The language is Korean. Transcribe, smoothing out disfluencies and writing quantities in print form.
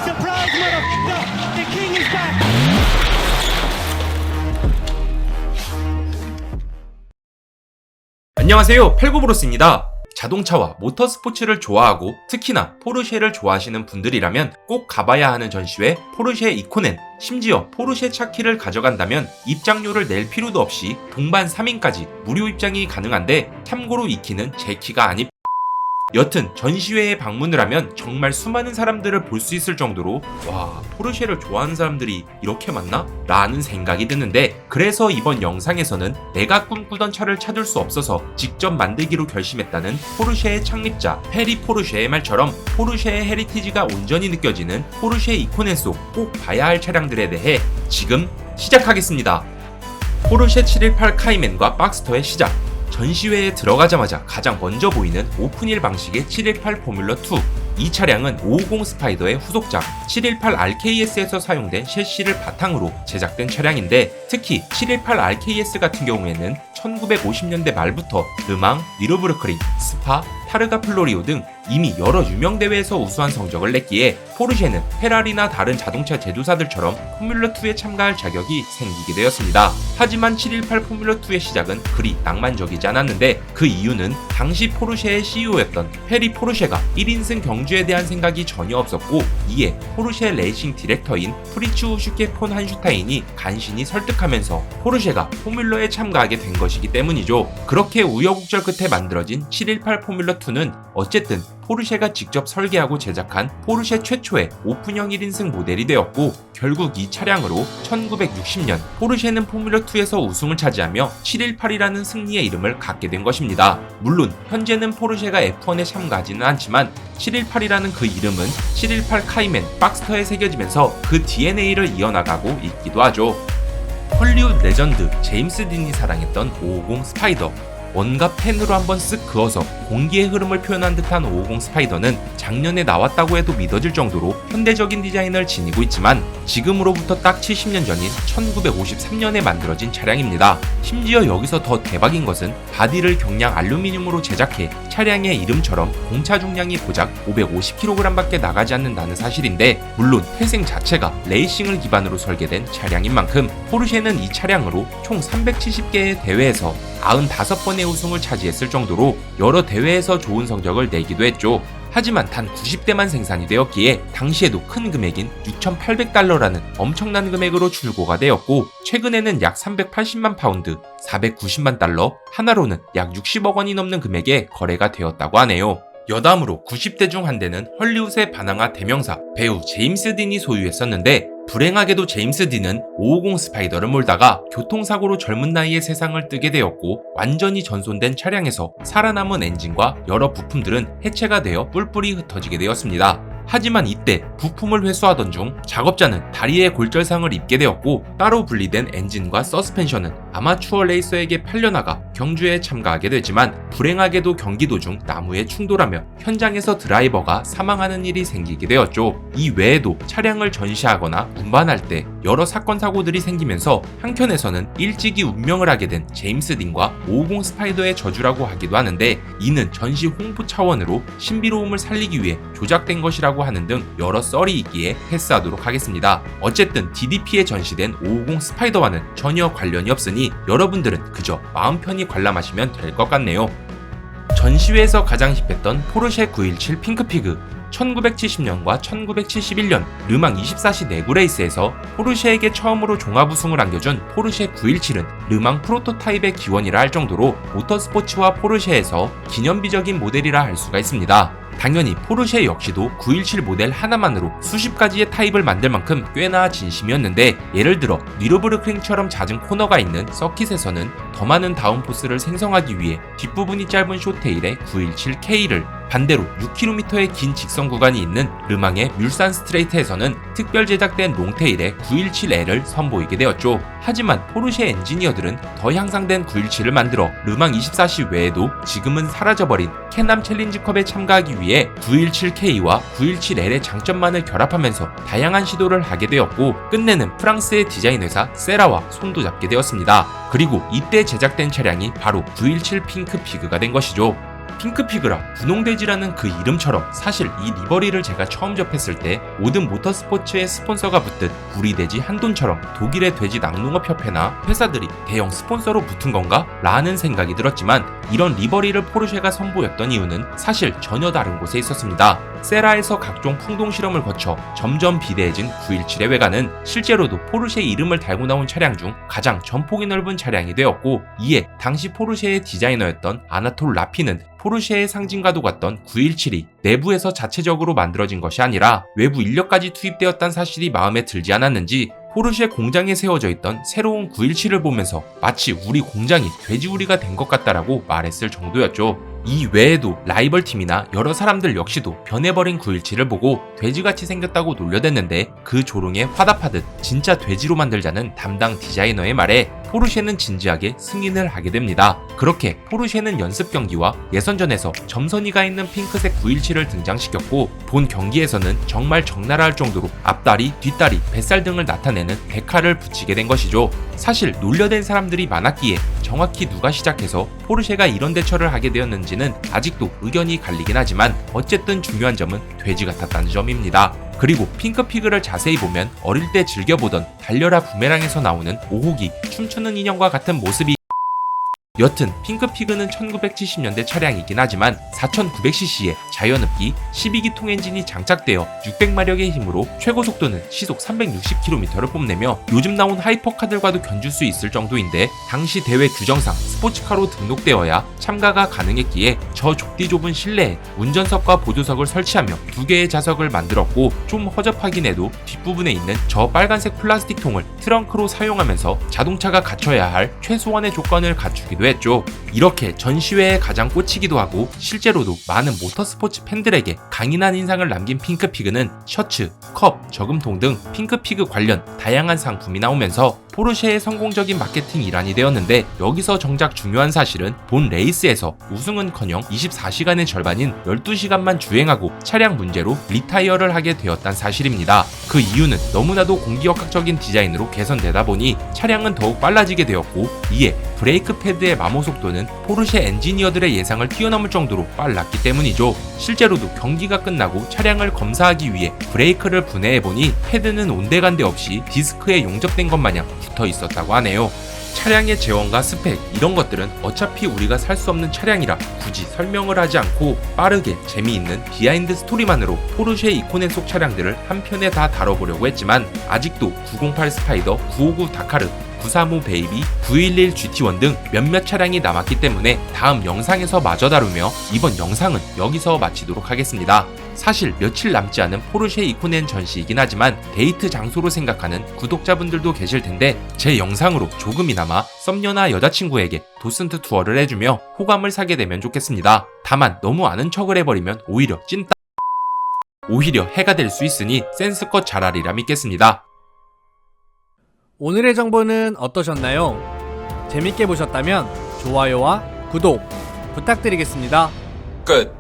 Surprise, motherfucker! The king is back! 안녕하세요, 팔구브로스입니다. 자동차와 모터스포츠를 좋아하고 특히나 포르쉐를 좋아하시는 분들이라면 꼭 가봐야 하는 전시회 포르쉐 이코넨, 심지어 포르쉐 차키를 가져간다면 입장료를 낼 필요도 없이 동반 3인까지 무료 입장이 가능한데, 참고로 이 키는 제 키가 아니. 여튼 전시회에 방문을 하면 정말 수많은 사람들을 볼 수 있을 정도로 와, 포르쉐를 좋아하는 사람들이 이렇게 많나? 라는 생각이 드는데, 그래서 이번 영상에서는 내가 꿈꾸던 차를 찾을 수 없어서 직접 만들기로 결심했다는 포르쉐의 창립자 페리 포르쉐의 말처럼 포르쉐의 헤리티지가 온전히 느껴지는 포르쉐 이코넨 속 꼭 봐야 할 차량들에 대해 지금 시작하겠습니다. 포르쉐 718 카이맨과 박스터의 시작. 전시회에 들어가자마자 가장 먼저 보이는 오픈힐 방식의 718 포뮬러2. 이 차량은 550 스파이더의 후속작 718 RKS에서 사용된 셰시를 바탕으로 제작된 차량인데, 특히 718 RKS 같은 경우에는 1950년대 말부터 르망, 니르부르크링, 스파, 타르가 플로리오 등 이미 여러 유명 대회에서 우수한 성적을 냈기에 포르쉐는 페라리나 다른 자동차 제조사들처럼 포뮬러2에 참가할 자격이 생기게 되었습니다. 하지만 718 포뮬러2의 시작은 그리 낭만적이지 않았는데, 그 이유는 당시 포르쉐의 CEO였던 페리 포르쉐가 1인승 경주에 대한 생각이 전혀 없었고, 이에 포르쉐 레이싱 디렉터인 프리츠 슈케 폰 한슈타인이 간신히 설득하면서 포르쉐가 포뮬러에 참가하게 된 것이기 때문이죠. 그렇게 우여곡절 끝에 만들어진 718 포뮬러2는 어쨌든 포르쉐가 직접 설계하고 제작한 포르쉐 최초의 오픈형 1인승 모델이 되었고, 결국 이 차량으로 1960년 포르쉐는 포뮬러2에서 우승을 차지하며 718이라는 승리의 이름을 갖게 된 것입니다. 물론 현재는 포르쉐가 F1에 참가하지는 않지만 718이라는 그 이름은 718 카이맨, 박스터에 새겨지면서 그 DNA를 이어나가고 있기도 하죠. 헐리우드 레전드 제임스 딘이 사랑했던 550 스파이더. 온갖 펜으로 한번 쓱 그어서 공기의 흐름을 표현한 듯한 550 스파이더는 작년에 나왔다고 해도 믿어질 정도로 현대적인 디자인을 지니고 있지만, 지금으로부터 딱 70년 전인 1953년에 만들어진 차량입니다. 심지어 여기서 더 대박인 것은 바디를 경량 알루미늄으로 제작해 차량의 이름처럼 공차 중량이 고작 550kg밖에 나가지 않는다는 사실인데, 물론 태생 자체가 레이싱을 기반으로 설계된 차량인 만큼 포르쉐는 이 차량으로 총 370개의 대회에서 95번의 우승을 차지했을 정도로 여러 대회에서 좋은 성적을 내기도 했죠. 하지만 단 90대만 생산이 되었기에 당시에도 큰 금액인 6,800달러라는 엄청난 금액으로 출고가 되었고, 최근에는 약 380만 파운드, 490만 달러, 하나로는 약 60억 원이 넘는 금액에 거래가 되었다고 하네요. 여담으로 90대 중 한 대는 헐리우드의 반항아 대명사 배우 제임스 딘이 소유했었는데, 불행하게도 제임스 딘은 550 스파이더를 몰다가 교통사고로 젊은 나이에 세상을 뜨게 되었고, 완전히 전손된 차량에서 살아남은 엔진과 여러 부품들은 해체가 되어 뿔뿔이 흩어지게 되었습니다. 하지만 이때 부품을 회수하던 중 작업자는 다리에 골절상을 입게 되었고, 따로 분리된 엔진과 서스펜션은 아마추어 레이서에게 팔려나가 경주에 참가하게 되지만, 불행하게도 경기 도중 나무에 충돌하며 현장에서 드라이버가 사망하는 일이 생기게 되었죠. 이 외에도 차량을 전시하거나 운반할 때 여러 사건 사고들이 생기면서 한켠에서는 일찍이 운명을 하게 된 제임스 딘과 550 스파이더의 저주라고 하기도 하는데, 이는 전시 홍보 차원으로 신비로움을 살리기 위해 조작된 것이라고 하는 등 여러 썰이 있기에 패스하도록 하겠습니다. 어쨌든 DDP에 전시된 550 스파이더와는 전혀 관련이 없으니 여러분들은 그저 마음 편히 관람하시면 될 것 같네요. 전시회에서 가장 힙했던 포르쉐 917 핑크피그. 1970년과 1971년 르망 24시 내구 레이스에서 포르쉐에게 처음으로 종합 우승을 안겨준 포르쉐 917은 르망 프로토타입의 기원이라 할 정도로 모터스포츠와 포르쉐에서 기념비적인 모델이라 할 수가 있습니다. 당연히 포르쉐 역시도 917 모델 하나만으로 수십 가지의 타입을 만들 만큼 꽤나 진심이었는데, 예를 들어 니르부르크링처럼 잦은 코너가 있는 서킷에서는 더 많은 다운포스를 생성하기 위해 뒷부분이 짧은 쇼테일의 917K를, 반대로 6km의 긴 직선 구간이 있는 르망의 뮬산 스트레이트에서는 특별 제작된 롱테일의 917L을 선보이게 되었죠. 하지만 포르쉐 엔지니어들은 더 향상된 917을 만들어 르망 24시 외에도 지금은 사라져버린 캐남 챌린지컵에 참가하기 위해 917K와 917L의 장점만을 결합하면서 다양한 시도를 하게 되었고, 끝내는 프랑스의 디자인 회사 세라와 손도 잡게 되었습니다. 그리고 이때 제작된 차량이 바로 917 핑크 피그가 된 것이죠. 핑크피그라 분홍돼지라는 그 이름처럼 사실 이 리버리를 제가 처음 접했을 때 모든 모터스포츠의 스폰서가 붙듯 우리 돼지 한돈처럼 독일의 돼지 낙농업협회나 회사들이 대형 스폰서로 붙은 건가? 라는 생각이 들었지만 이런 리버리를 포르쉐가 선보였던 이유는 사실 전혀 다른 곳에 있었습니다. 세라에서 각종 풍동 실험을 거쳐 점점 비대해진 917의 외관은 실제로도 포르쉐 이름을 달고 나온 차량 중 가장 전폭이 넓은 차량이 되었고, 이에 당시 포르쉐의 디자이너였던 아나톨 라피는 포르쉐의 상징과도 같던 917이 내부에서 자체적으로 만들어진 것이 아니라 외부 인력까지 투입되었다는 사실이 마음에 들지 않았는지 포르쉐 공장에 세워져 있던 새로운 917을 보면서 마치 우리 공장이 돼지우리가 된 것 같다라고 말했을 정도였죠. 이 외에도 라이벌 팀이나 여러 사람들 역시도 변해버린 917을 보고 돼지같이 생겼다고 놀려댔는데, 그 조롱에 화답하듯 진짜 돼지로 만들자는 담당 디자이너의 말에 포르쉐는 진지하게 승인을 하게 됩니다. 그렇게 포르쉐는 연습 경기와 예선전에서 점선이가 있는 핑크색 917을 등장시켰고, 본 경기에서는 정말 적나라할 정도로 앞다리, 뒷다리, 뱃살 등을 나타내는 데칼을 붙이게 된 것이죠. 사실 놀려댄 사람들이 많았기에 정확히 누가 시작해서 포르쉐가 이런 대처를 하게 되었는지는 아직도 의견이 갈리긴 하지만 어쨌든 중요한 점은 돼지 같았다는 점입니다. 그리고 핑크피그를 자세히 보면 어릴 때 즐겨보던 달려라 부메랑에서 나오는 오호기, 춤추는 인형과 같은 모습이 여튼 핑크피그는 1970년대 차량이긴 하지만 4900cc의 자연흡기 12기통 엔진이 장착되어 600마력의 힘으로 최고 속도는 시속 360km를 뽐내며 요즘 나온 하이퍼카들과도 견줄 수 있을 정도인데, 당시 대회 규정상 스포츠카로 등록되어야 참가가 가능했기에 저 좁디 좁은 실내에 운전석과 보조석을 설치하며 2개의 좌석을 만들었고, 좀 허접하긴 해도 뒷부분에 있는 저 빨간색 플라스틱 통을 트렁크로 사용하면서 자동차가 갖춰야 할 최소한의 조건을 갖추기도 했죠. 이렇게 전시회에 가장 꽂히기도 하고 실제로도 많은 모터스포츠 팬들에게 강인한 인상을 남긴 핑크피그는 셔츠, 컵, 저금통 등 핑크피그 관련 다양한 상품이 나오면서 포르쉐의 성공적인 마케팅 일환이 되었는데, 여기서 정작 중요한 사실은 본 레이스에서 우승은커녕 24시간의 절반인 12시간만 주행하고 차량 문제로 리타이어를 하게 되었다는 사실입니다. 그 이유는 너무나도 공기역학적인 디자인으로 개선되다 보니 차량은 더욱 빨라지게 되었고, 이에 브레이크 패드의 마모 속도는 포르쉐 엔지니어들의 예상을 뛰어넘을 정도로 빨랐기 때문이죠. 실제로도 경기가 끝나고 차량을 검사하기 위해 브레이크를 분해해보니 패드는 온데간데 없이 디스크에 용접된 것 마냥 붙어 있었다고 하네요. 차량의 제원과 스펙 이런 것들은 어차피 우리가 살 수 없는 차량이라 굳이 설명을 하지 않고 빠르게 재미있는 비하인드 스토리만으로 포르쉐 이코넨 속 차량들을 한 편에 다 다뤄보려고 했지만, 아직도 908 스파이더, 959 다카르, 935 베이비, 911 GT1 등 몇몇 차량이 남았기 때문에 다음 영상에서 마저 다루며 이번 영상은 여기서 마치도록 하겠습니다. 사실 며칠 남지 않은 포르쉐 이코넨 전시이긴 하지만 데이트 장소로 생각하는 구독자분들도 계실 텐데, 제 영상으로 조금이나마 썸녀나 여자친구에게 도슨트 투어를 해주며 호감을 사게 되면 좋겠습니다. 다만 너무 아는 척을 해버리면 오히려 해가 될 수 있으니 센스껏 잘하리라 믿겠습니다. 오늘의 정보는 어떠셨나요? 재밌게 보셨다면 좋아요와 구독 부탁드리겠습니다. 끝.